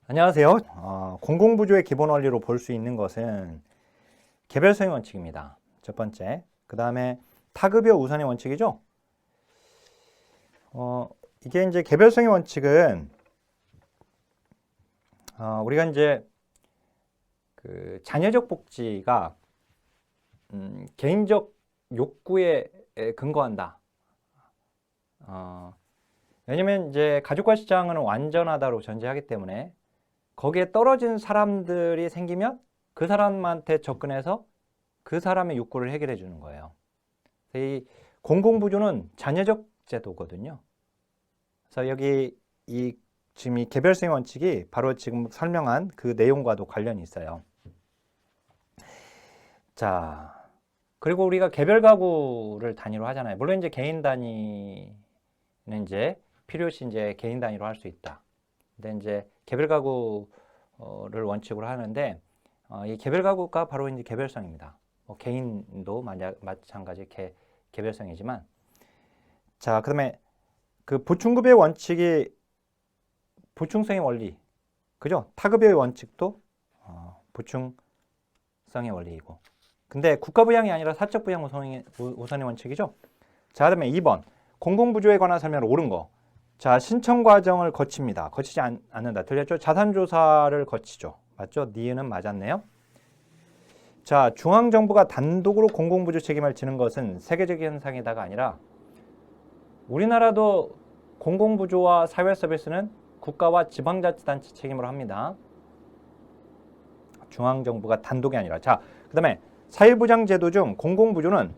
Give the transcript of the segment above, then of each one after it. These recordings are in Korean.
안녕하세요. 공공부조의 기본 원리로 볼 수 있는 것은 개별성의 원칙입니다. 첫 번째. 그 다음에 타급여 우선의 원칙이죠. 이게 이제 개별성의 원칙은 우리가 이제 그 자녀적 복지가 개인적 욕구에 근거한다. 왜냐면 이제 가족과 시장은 완전하다로 전제하기 때문에 거기에 떨어진 사람들이 생기면 그 사람한테 접근해서 그 사람의 욕구를 해결해 주는 거예요. 이 공공부조는 자녀적 제도거든요. 그래서 여기 지금 이 개별성의 원칙이 바로 지금 설명한 그 내용과도 관련이 있어요. 자, 그리고 우리가 개별 가구를 단위로 하잖아요. 물론 이제 개인 단위는 이제 필요시 이제 개인 단위로 할 수 있다. 근데 이제 개별 가구를 원칙으로 하는데 이 개별 가구가 바로 이제 개별성입니다. 개인도 마찬가지 개별성이지만, 자, 그다음에 그 보충급여의 원칙이 보충성의 원리, 그죠? 타급여의 원칙도 보충성의 원리이고, 근데 국가부양이 아니라 사적부양 우선의 원칙이죠. 자, 그다음에 2번 공공부조에 관한 설명을 옳은 거. 자, 신청 과정을 거칩니다. 거치지 않는다. 틀렸죠? 자산조사를 거치죠. 맞죠? 니은은 맞았네요. 자, 중앙정부가 단독으로 공공부조 책임을 지는 것은 세계적 현상이다가 아니라 우리나라도 공공부조와 사회서비스는 국가와 지방자치단체 책임으로 합니다. 중앙정부가 단독이 아니라. 자, 그 다음에 사회보장제도 중 공공부조는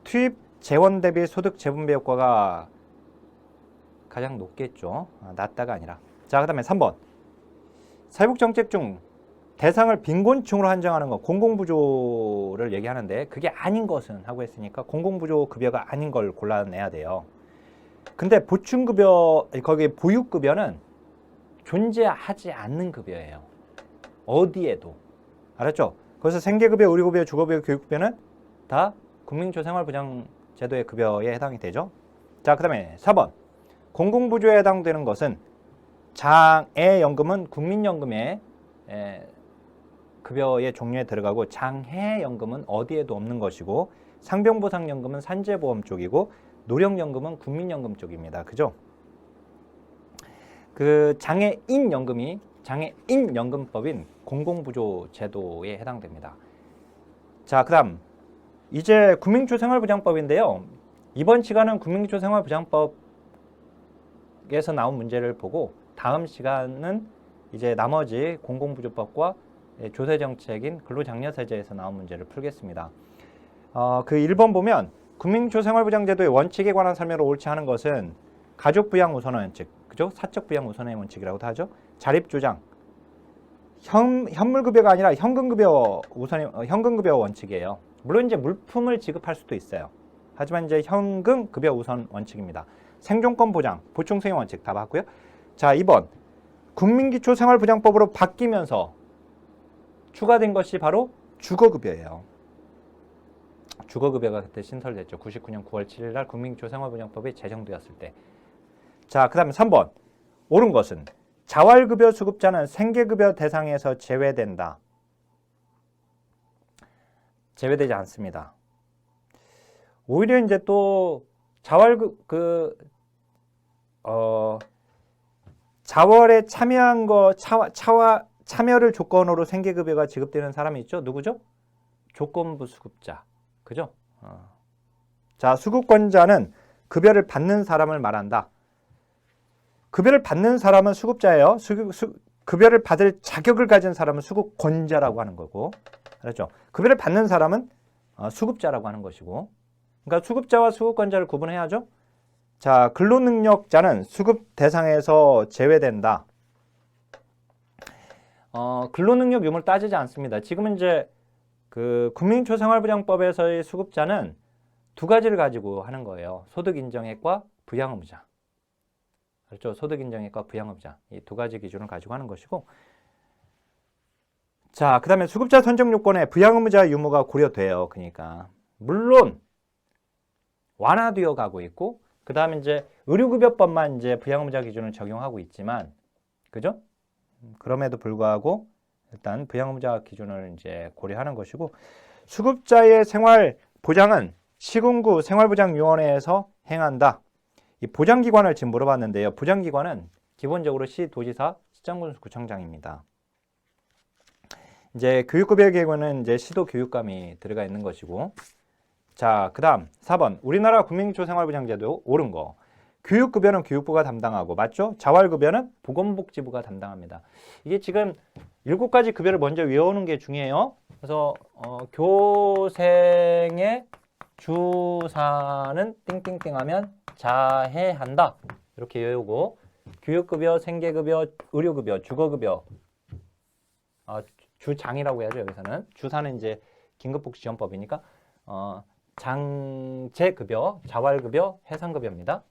투입 재원 대비 소득 재분배 효과가 가장 높겠죠. 낮다가 아니라. 자, 그 다음에 3번. 사회복정책 중 대상을 빈곤층으로 한정하는 거 공공부조를 얘기하는데 그게 아닌 것은 하고 했으니까 공공부조 급여가 아닌 걸 골라내야 돼요. 근데 보충급여, 거기 보육급여는 존재하지 않는 급여예요. 어디에도. 알았죠? 그래서 생계급여, 의료급여, 주거급여, 교육급여는 다 국민초생활보장제도의 급여에 해당이 되죠. 자, 그 다음에 4번. 공공부조에 해당되는 것은 장애연금은 국민연금의 급여의 종류에 들어가고 장해연금은 어디에도 없는 것이고 상병보상연금은 산재보험 쪽이고 노령연금은 국민연금 쪽입니다. 그죠? 그 장애인연금법인 공공부조 제도에 해당됩니다. 자, 그 다음 이제 국민초생활보장법인데요. 이번 시간은 국민초생활보장법에서 나온 문제를 보고 다음 시간은 이제 나머지 공공부조법과 조세정책인 근로장려세제에서 나온 문제를 풀겠습니다. 그 1번 보면 국민초생활보장제도의 원칙에 관한 설명을 옳지 않은 것은 가족부양 우선의 원칙, 그죠? 사적부양 우선의 원칙이라고도 하죠. 자립조장, 현물급여가 아니라 현금급여 현금급여 원칙이에요. 물론 이제 물품을 지급할 수도 있어요. 하지만 이제 현금급여 우선 원칙입니다. 생존권 보장, 보충성의 원칙 다 봤고요. 자, 2번 국민기초생활보장법으로 바뀌면서 추가된 것이 바로 주거급여예요. 주거급여가 그때 신설됐죠. 99년 9월 7일 날 국민기초생활보장법이 제정되었을 때. 자, 그 다음에 3번 옳은 것은 자활급여 수급자는 생계급여 대상에서 제외된다. 제외되지 않습니다. 오히려 이제 또 자월에 참여한 참여를 조건으로 생계급여가 지급되는 사람이 있죠. 누구죠? 조건부 수급자. 그죠? 자, 수급권자는 급여를 받는 사람을 말한다. 급여를 받는 사람은 수급자예요. 급여를 받을 자격을 가진 사람은 수급권자라고 하는 거고. 알았죠? 급여를 받는 사람은 수급자라고 하는 것이고. 그러니까 수급자와 수급권자를 구분해야죠. 자, 근로능력자는 수급 대상에서 제외된다. 근로능력 유무를 따지지 않습니다. 지금은 이제 그 국민초생활보장법에서의 수급자는 두 가지를 가지고 하는 거예요. 소득인정액과 부양의무자. 그렇죠? 소득인정액과 부양의무자. 이 두 가지 기준을 가지고 하는 것이고. 자, 그 다음에 수급자 선정 요건에 부양의무자 유무가 고려돼요. 그러니까 물론 완화되어 가고 있고, 그 다음에 이제 의료급여법만 이제 부양의무자 기준을 적용하고 있지만, 그죠? 그럼에도 불구하고 일단 부양의무자 기준을 이제 고려하는 것이고, 수급자의 생활 보장은 시군구 생활보장위원회에서 행한다. 이 보장기관을 지금 물어봤는데요. 보장기관은 기본적으로 시도지사, 시장군수구청장입니다. 이제 교육급여 계획은 이제 시도교육감이 들어가 있는 것이고, 자, 그 다음 4번 우리나라 국민기초 생활보장제도 옳은 거. 교육급여는 교육부가 담당하고, 맞죠? 자활급여는 보건복지부가 담당합니다. 이게 지금 7가지 급여를 먼저 외우는 게 중요해요. 그래서 교생의 주사는 띵띵띵 하면 자해한다. 이렇게 외우고, 교육급여, 생계급여, 의료급여, 주거급여, 주장이라고 해야죠. 여기서는 주사는 이제 긴급복지지원법이니까 장제급여, 자활급여, 해상급여입니다.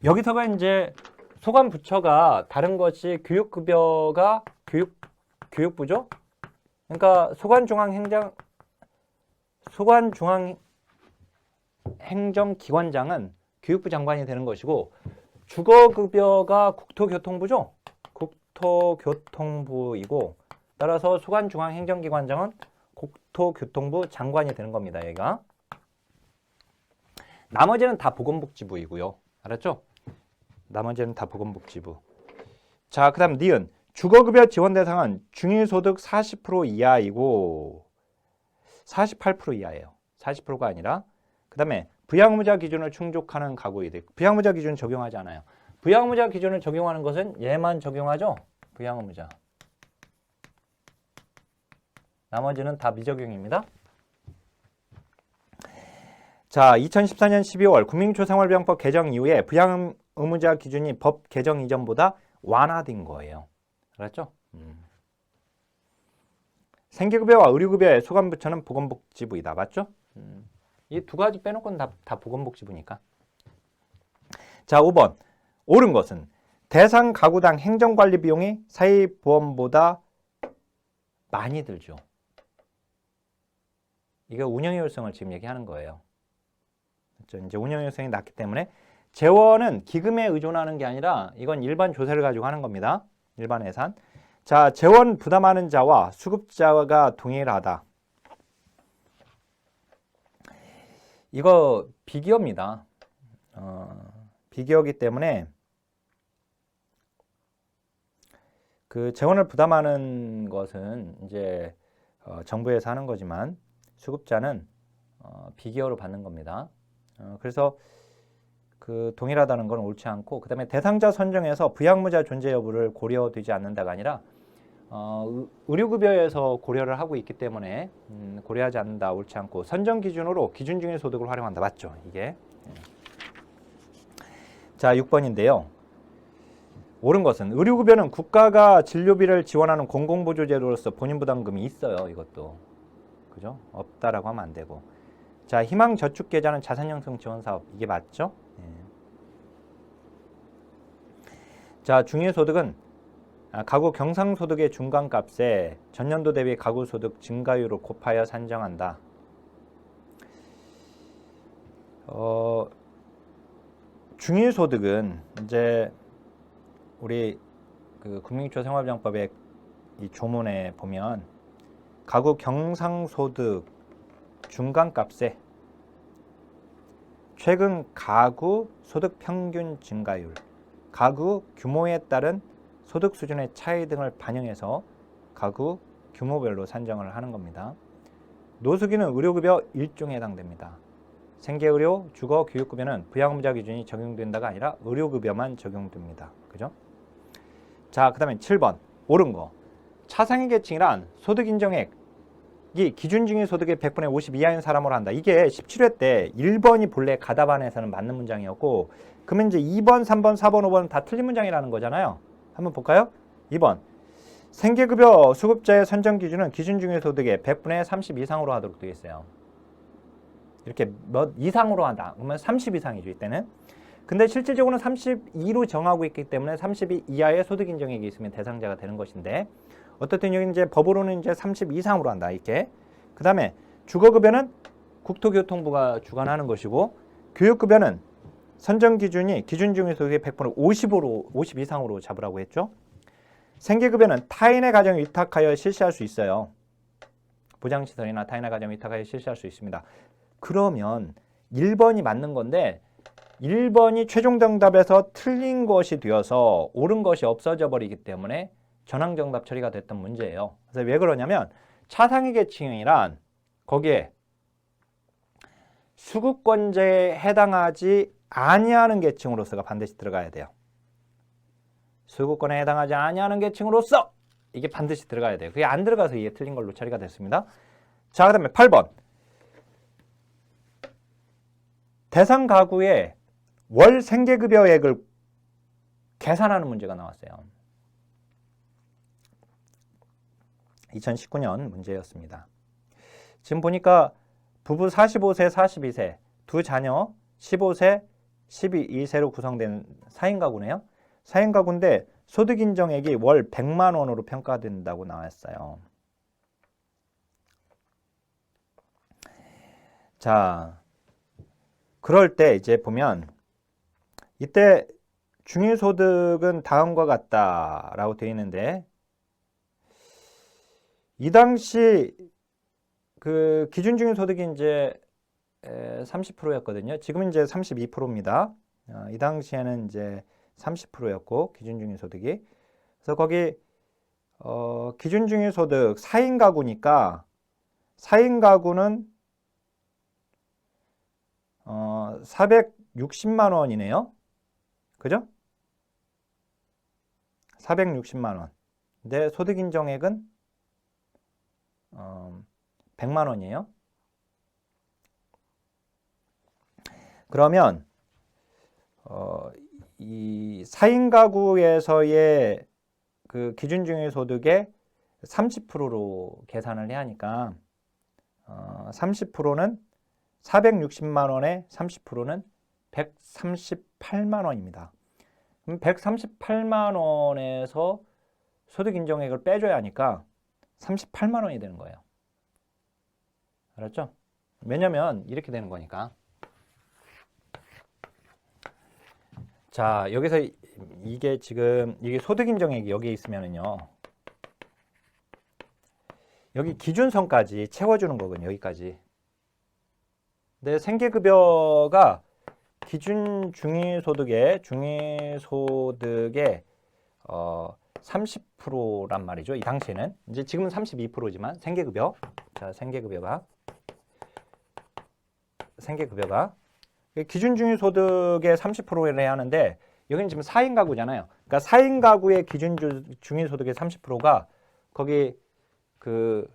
여기서가 이제 소관부처가 다른 것이 교육급여가 교육부죠. 그러니까 소관중앙행정기관장은 교육부 장관이 되는 것이고, 주거급여가 국토교통부죠. 국토교통부이고, 따라서 소관중앙행정기관장은 국토교통부 장관이 되는 겁니다. 얘가. 나머지는 다 보건복지부이고요. 알았죠? 나머지는 다 보건복지부. 자, 그 다음 니은. 주거급여 지원 대상은 중위소득 40% 이하이고 48% 이하예요. 40%가 아니라. 그 다음에 부양의무자 기준을 충족하는 가구이들. 부양의무자 기준 적용하지 않아요. 부양의무자 기준을 적용하는 것은 얘만 적용하죠. 부양의무자. 나머지는 다 미적용입니다. 자, 2014년 12월 국민기초생활보장법 개정 이후에 부양의무자 기준이 법 개정 이전보다 완화된 거예요. 알았죠? 생계급여와 의료급여의 소관부처는 보건복지부이다. 맞죠? 이 2가지 빼놓고는 다 보건복지부니까. 자, 5번. 옳은 것은 대상 가구당 행정관리 비용이 사회보험보다 많이 들죠. 이거 운영효율성을 지금 얘기하는 거예요. 그렇죠? 이제 운영효율성이 낮기 때문에 재원은 기금에 의존하는 게 아니라 이건 일반 조세를 가지고 하는 겁니다. 일반 예산. 자, 재원 부담하는 자와 수급자가 동일하다. 이거 비기업입니다. 비기업이기 때문에 그 재원을 부담하는 것은 이제 정부에서 하는 거지만 수급자는 비기업으로 받는 겁니다. 그래서 그 동일하다는 건 옳지 않고, 그 다음에 대상자 선정에서 부양의무자 존재 여부를 고려되지 않는다가 아니라 의료급여에서 고려를 하고 있기 때문에 고려하지 않는다. 옳지 않고, 선정 기준으로 기준 중의 소득을 활용한다. 맞죠? 이게. 자, 6번인데요. 옳은 것은 의료급여는 국가가 진료비를 지원하는 공공보조제도로서 본인부담금이 있어요. 이것도. 그죠? 없다라고 하면 안 되고. 자, 희망저축계좌는 자산형성 지원사업. 이게 맞죠? 자, 중위소득은 가구 경상소득의 중간값에 전년도 대비 가구소득 증가율을 곱하여 산정한다. 중위소득은 이제 우리 그 국민기초 생활보장법의 이 조문에 보면 가구 경상소득 중간값에 최근 가구 소득 평균 증가율, 가구 규모에 따른 소득 수준의 차이 등을 반영해서 가구 규모별로 산정을 하는 겁니다. 노숙인은 의료급여 1종에 해당됩니다. 생계의료, 주거, 교육급여는 부양의무자 기준이 적용된다가 아니라 의료급여만 적용됩니다. 그죠? 자, 그 다음에 7번. 옳은 거. 차상위 계층이란 소득 인정액이 기준 중위 소득의 100분의 50 이하인 사람으로 한다. 이게 17회 때 1번이 본래 가답안에서는 맞는 문장이었고, 그러면 이제 2번, 3번, 4번, 5번은 다 틀린 문장이라는 거잖아요. 한번 볼까요? 2번. 생계급여 수급자의 선정 기준은 기준 중위 소득의 100분의 30 이상으로 하도록 되어 있어요. 이렇게 몇 이상으로 한다. 그러면 30 이상이죠, 이때는. 근데 실질적으로는 32로 정하고 있기 때문에 32 이하의 소득 인정액이 있으면 대상자가 되는 것인데, 어떻든 여기 이제 법으로는 이제 30 이상으로 한다. 이렇게. 그 다음에 주거급여는 국토교통부가 주관하는 것이고, 교육급여는 선정 기준이 기준 중위소득의 100%를 50 이상으로 잡으라고 했죠. 생계급여는 타인의 가정에 위탁하여 실시할 수 있어요. 보장시설이나 타인의 가정에 위탁하여 실시할 수 있습니다. 그러면 1번이 맞는 건데 1번이 최종 정답에서 틀린 것이 되어서 옳은 것이 없어져 버리기 때문에 전항정답 처리가 됐던 문제예요. 그래서 왜 그러냐면 차상위 계층이란 거기에 수급권자에 해당하지 아니하는 계층으로서가 반드시 들어가야 돼요. 수급권에 해당하지 아니하는 계층으로서 이게 반드시 들어가야 돼요. 그게 안 들어가서 이게 틀린 걸로 처리가 됐습니다. 자, 그 다음에 8번. 대상 가구의 월 생계급여액을 계산하는 문제가 나왔어요. 2019년 문제였습니다. 지금 보니까 부부 45세, 42세, 두 자녀 15세, 12세로 구성된 4인 가구네요. 4인 가구인데 소득 인정액이 월 100만 원으로 평가된다고 나왔어요. 자, 그럴 때 이제 보면 이때 중위소득은 다음과 같다라고 되어 있는데 이 당시 그 기준 중위소득이 이제 30%였거든요. 지금 이제 32%입니다. 이 당시에는 이제 30%였고 기준 중위소득이. 그래서 거기 기준 중위소득 4인 가구니까 4인 가구는 460만 원이네요. 그죠? 460만 원. 근데 소득 인정액은 100만 원이에요. 그러면 이 4인 가구에서의 그 기준 중위소득의 30%로 계산을 해야 하니까 30%는 460만 원에 30%는 138만 원입니다. 그럼 138만 원에서 소득 인정액을 빼줘야 하니까 38만 원이 되는 거예요. 알았죠? 왜냐면 이렇게 되는 거니까. 자, 여기서 이게 지금 이게 소득 인정액이 여기에 있으면은요. 여기 기준선까지 채워주는 거거든요. 여기까지. 근데 생계급여가 기준 중위소득의 30%란 말이죠. 이 당시에는. 이제 지금은 32%지만 생계급여. 자, 생계급여가 기준 중위소득의 30%를 해야 하는데 여기는 지금 4인 가구잖아요. 그러니까 4인 가구의 기준 중위소득의 30%가 거기 그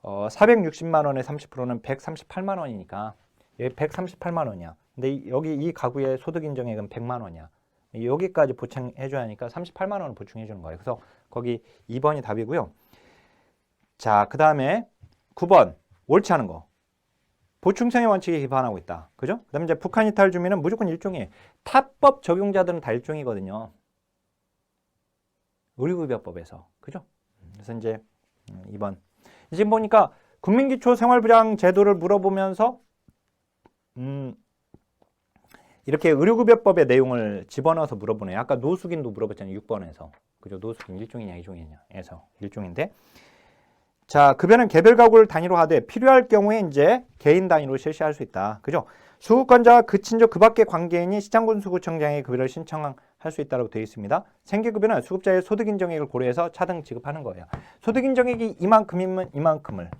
460만 원의 30%는 138만 원이니까 여기 138만 원이야. 근데 여기 이 가구의 소득 인정액은 100만 원이야. 여기까지 보충해 줘야 하니까 38만 원을 보충해 주는 거예요. 그래서 거기 2번이 답이고요. 자, 그다음에 9번 옳지 않은 거. 보충성의 원칙에 기반하고 있다. 그죠? 그다음에 이제 북한 이탈 주민은 무조건 일종이에요. 타법 적용자들은 다 일종이거든요. 의료급여법에서. 그죠? 그래서 이제 2번. 지금 보니까 국민기초생활보장 제도를 물어보면서 이렇게 의료급여법의 내용을 집어넣어서 물어보네요. 아까 노숙인도 물어봤잖아요. 6번에서. 그죠? 노숙인 일종이냐 이종이냐에서 일종인데. 자, 급여는 개별 가구를 단위로 하되 필요할 경우에 이제 개인 단위로 실시할 수 있다. 그죠? 수급권자와 그 친족 그 밖의 관계인이 시장군수구청장에 급여를 신청할 수 있다고 되어 있습니다. 생계급여는 수급자의 소득 인정액을 고려해서 차등 지급하는 거예요. 소득 인정액이 이만큼이면 이만큼을,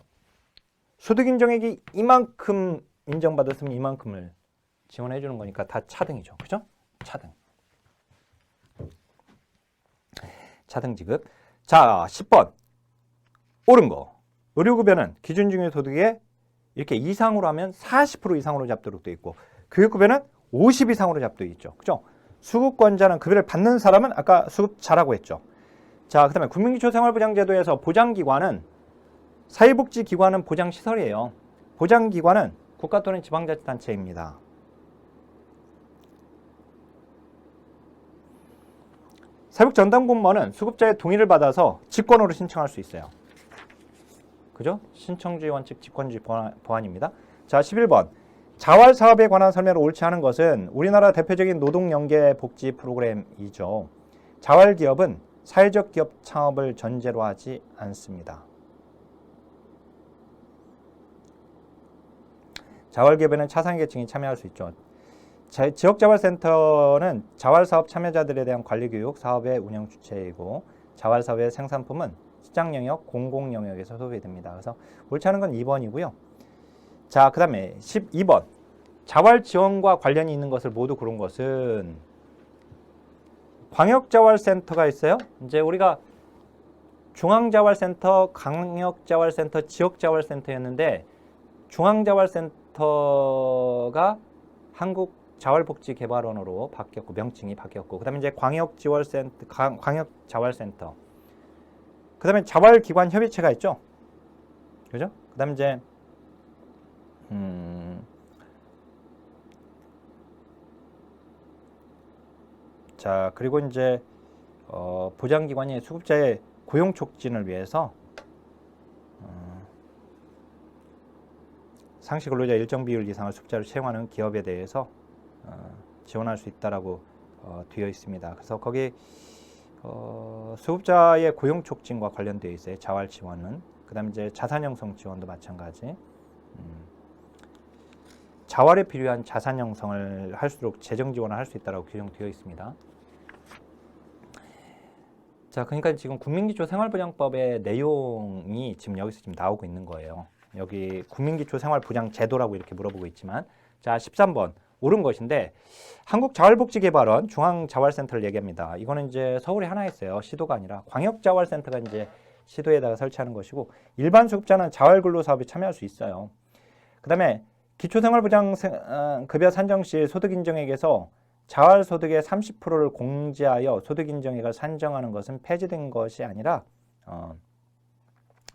소득 인정액이 이만큼 인정받았으면 이만큼을 지원해 주는 거니까 다 차등이죠. 그죠? 차등. 차등 지급. 자, 10번. 옳은 거. 의료급여는 기준 중위소득의 이렇게 이상으로 하면 40% 이상으로 잡도록 되어 있고 교육급여는 50 이상으로 잡도록 있죠. 그죠? 수급권자는 급여를 받는 사람은 아까 수급자라고 했죠. 자, 그 다음에 국민기초생활보장제도에서 보장기관은 사회복지기관은 보장시설이에요. 보장기관은 국가 또는 지방자치단체입니다. 사육전담공무원은 수급자의 동의를 받아서 직권으로 신청할 수 있어요. 그죠? 신청주의 원칙, 직권주의 보완입니다. 자, 11번. 자활 사업에 관한 설명을 옳지 않은 것은 우리나라 대표적인 노동연계 복지 프로그램이죠. 자활 기업은 사회적 기업 창업을 전제로 하지 않습니다. 자활 기업에는 차상계층이 참여할 수 있죠. 지역자활센터는 자활사업 참여자들에 대한 관리교육, 사업의 운영 주체이고 자활 사업의 생산품은 시장 영역, 공공 영역에서 소비됩니다. 그래서 옳지 않은 건 2번이고요. 자, 그 다음에 12번. 자활 지원과 관련이 있는 것을 모두 고른 것은 광역자활센터가 있어요. 이제 우리가 중앙자활센터, 광역자활센터, 지역자활센터였는데 중앙자활센터가 한국자활복지개발원으로 바뀌었고 명칭이 바뀌었고, 그다음에 이제 광역자활센터, 그다음에 자활기관협의체가 있죠, 그죠? 그다음에 이제 자, 그리고 이제 보장기관이 수급자의 고용 촉진을 위해서 상시 근로자 일정 비율 이상을 수급자로 채용하는 기업에 대해서 지원할 수 있다라고 되어 있습니다. 그래서 거기 수급자의 고용 촉진과 관련되어 있어요. 자활 지원은. 그다음에 이제 자산 형성 지원도 마찬가지. 자활에 필요한 자산 형성을 할수록 재정 지원을 할 수 있다라고 규정되어 있습니다. 자, 그러니까 지금 국민기초생활보장법의 내용이 지금 여기서 지금 나오고 있는 거예요. 여기 국민기초생활보장제도라고 이렇게 물어보고 있지만, 자, 13번 옳은 것인데 한국자활복지개발원 중앙자활센터를 얘기합니다. 이거는 이제 서울에 하나 있어요. 시도가 아니라 광역자활센터가 이제 시도에다가 설치하는 것이고, 일반 수급자는 자활근로사업에 참여할 수 있어요. 그 다음에 기초생활보장급여 산정 시 소득인정액에서 자활소득의 30%를 공제하여 소득인정액을 산정하는 것은 폐지된 것이 아니라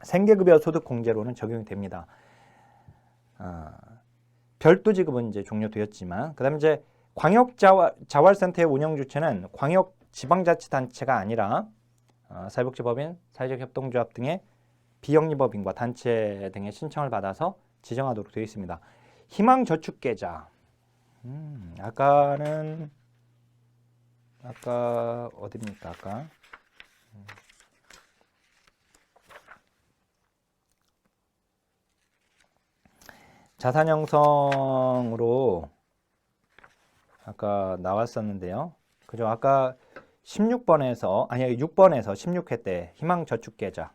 생계급여 소득공제로는 적용이 됩니다. 별도지급은 이제 종료되었지만, 그 다음에 이제 광역자활센터의 운영 주체는 광역지방자치단체가 아니라 사회복지법인, 사회적협동조합 등의 비영리법인과 단체 등의 신청을 받아서 지정하도록 되어 있습니다. 희망저축계좌. 아까 어디입니까? 아까 자산 형성으로 아까 나왔었는데요. 그죠? 아까 16번에서 16회 때 희망저축계좌.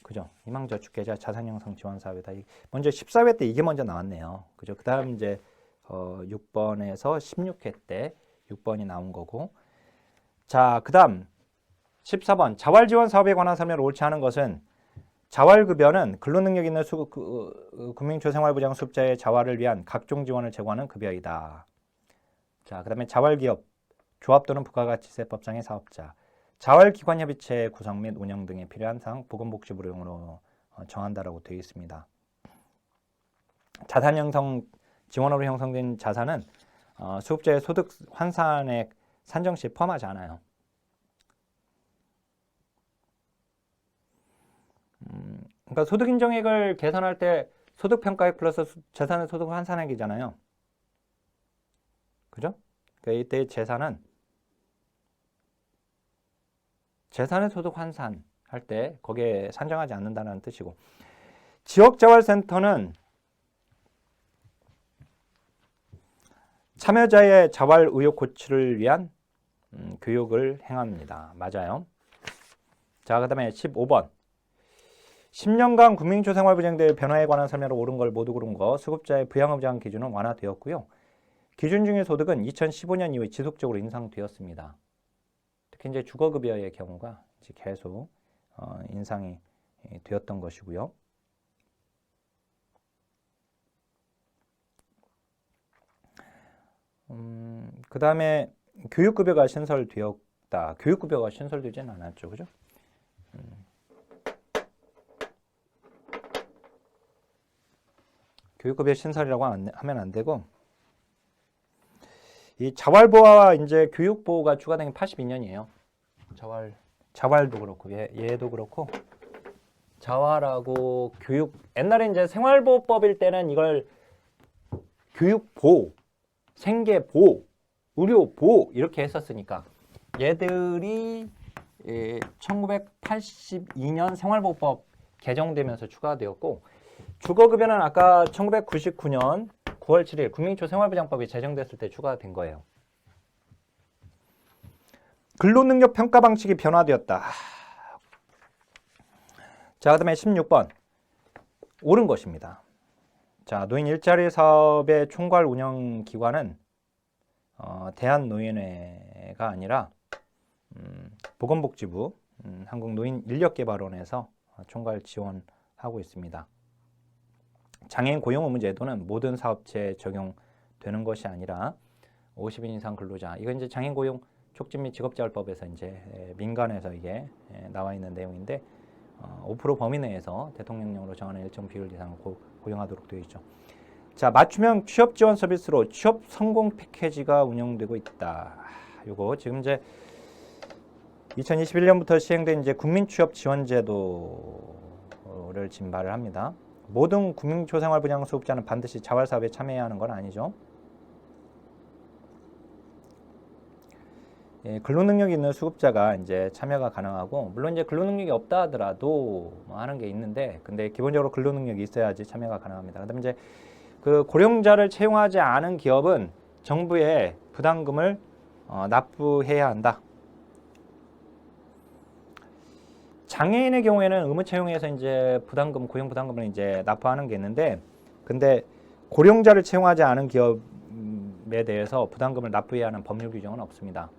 그죠? 희망저축계좌 자산형성 지원사업이다. 먼저 14회 때 이게 먼저 나왔네요. 그죠? 그 다음 이제 6번에서 16회 때 6번이 나온 거고. 자, 그 다음 14번 자활지원 사업에 관한 설명을 옳지 않은 것은 자활급여는 근로능력 있는 국민초생활보장 수급자의 자활을 위한 각종 지원을 제공하는 급여이다. 자, 그 다음에 자활기업, 조합 또는 부가가치세법상의 사업자, 자활기관협의체 구성 및 운영 등에 필요한 사항 보건복지부령으로 정한다라고 되어 있습니다. 자산 형성 지원으로 형성된 자산은 수급자의 소득 환산액 산정 시 포함하지 않아요. 그러니까 소득인정액을 계산할 때 소득평가액 플러스 재산의 소득 환산액이잖아요. 그죠? 그러니까 이때 재산의 소득 환산 할 때 거기에 산정하지 않는다는 뜻이고, 지역자활센터는 참여자의 자활 의욕 고취를 위한 교육을 행합니다. 맞아요. 자, 그 다음에 15번 10년간 국민기초생활보장제도의 변화에 관한 설명을 옳은 걸 모두 고른 거. 수급자의 부양의무장 기준은 완화되었고요. 기준 중의 소득은 2015년 이후에 지속적으로 인상되었습니다. 특히 이제 주거급여의 경우가 이제 계속 인상이 되었던 것이고요. 그 다음에 교육급여가 신설되었다. 교육급여가 신설되지는 않았죠, 그죠? 교육급여 신설이라고 하면 안 되고, 이 자활보호와 이제 교육보호가 추가된 게 82년이에요. 자활도 그렇고, 얘도 그렇고, 자활하고 교육, 옛날에 이제 생활보호법일 때는 이걸 교육보호, 생계보호, 의료보호 이렇게 했었으니까 얘들이 1982년 생활보호법 개정되면서 추가되었고 주거급여는 아까 1999년 9월 7일 국민기초 생활보장법이 제정됐을 때 추가된 거예요. 근로능력 평가 방식이 변화되었다. 자, 그 다음에 16번 옳은 것입니다. 자, 노인 일자리 사업의 총괄 운영 기관은 대한노인회가 아니라 보건복지부 한국노인인력개발원에서 총괄 지원하고 있습니다. 장애인 고용 의무 제도는 모든 사업체에 적용되는 것이 아니라 50인 이상 근로자, 이건 이제 장애인 고용 촉진 및 직업재활법에서 이제 민간에서 이게 나와 있는 내용인데 5% 범위 내에서 대통령령으로 정하는 일정 비율 이상을 고용하도록 되어 있죠. 자, 맞춤형 취업 지원 서비스로 취업 성공 패키지가 운영되고 있다. 요거 지금 이제 2021년부터 시행된 이제 국민 취업 지원 제도를 진발을 합니다. 모든 국민초생활분양 수급자는 반드시 자활 사업에 참여해야 하는 건 아니죠. 예, 근로능력이 있는 수급자가 이제 참여가 가능하고, 물론 이제 근로능력이 없다 하더라도 뭐 하는 게 있는데, 근데 기본적으로 근로능력이 있어야지 참여가 가능합니다. 그다음에 이제 그 고령자를 채용하지 않은 기업은 정부에 부담금을 납부해야 한다. 장애인의 경우에는 의무 채용에서 이제 부담금, 고용 부담금을 이제 납부하는 게 있는데, 근데 고령자를 채용하지 않은 기업에 대해서 부담금을 납부해야 하는 법률 규정은 없습니다.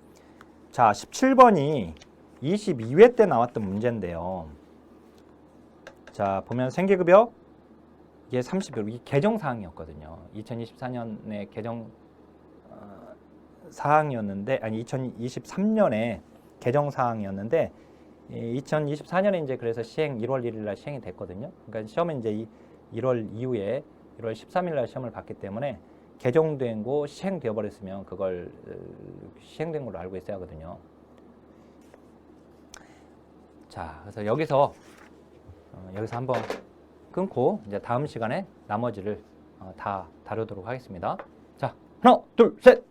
자, 17번이 22회 때 나왔던 문제인데요. 자, 보면 생계급여 이게 30일, 이게 개정 사항이었거든요. 2024년에 개정 사항이었는데, 아니 2023년에 개정 사항이었는데 2024년에 이제 그래서 시행 1월 1일 날 시행이 됐거든요. 그러니까 시험은 이제 1월 이후에 1월 13일 날 시험을 봤기 때문에 개정된 거 시행되어 버렸으면 그걸 시행된 걸로 알고 있어야 하거든요. 자, 그래서 여기서 한번 끊고 이제 다음 시간에 나머지를 다 다루도록 하겠습니다. 자, 하나, 둘, 셋.